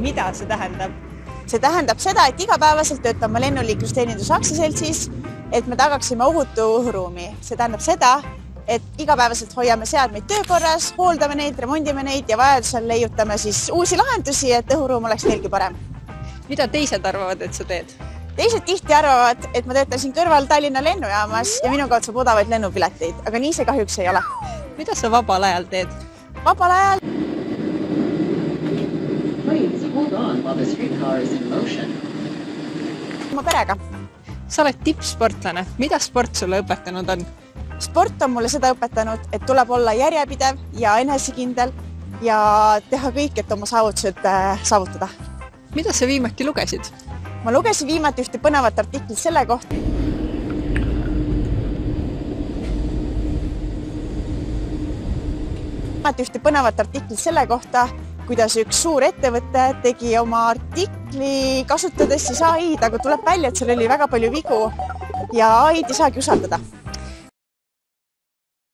Mida see tähendab? See tähendab seda, et igapäevaselt töötame lennuliiklusteeninduse aktsiaseltsis, et me tagaksime ohutu õhuruumi. See tähendab seda, et igapäevaselt hoiame seadmeid töökorras, hooldame neid, remondime neid ja vajadusel leiutame siis uusi lahendusi, et õhuruum oleks veelgi parem. Mida teised arvavad, et sa teed? Teised tihti arvavad, et ma töötan siin kõrval Tallinna lennujaamas ja minu kaudu saab odavaid lennupileteid, aga nii see kahjuks ei ole. Mida sa vabal ajal teed? Vabal ajal oma perega. Sa oled tippsportlane. Mida sport sulle õpetanud on? Sport on mulle seda õpetanud, et tuleb olla järjepidev ja enesekindel ja teha kõik, et oma saavutused saavutada. Mida sa viimati lugesid? Ma lugesin viimati ühte põnevat artiklit selle kohta. Kuidas üks suur ettevõte tegi oma artikli kasutades siis AI-d, aga tuleb välja, et seal oli väga palju vigu ja AI-d ei saagi usaldada.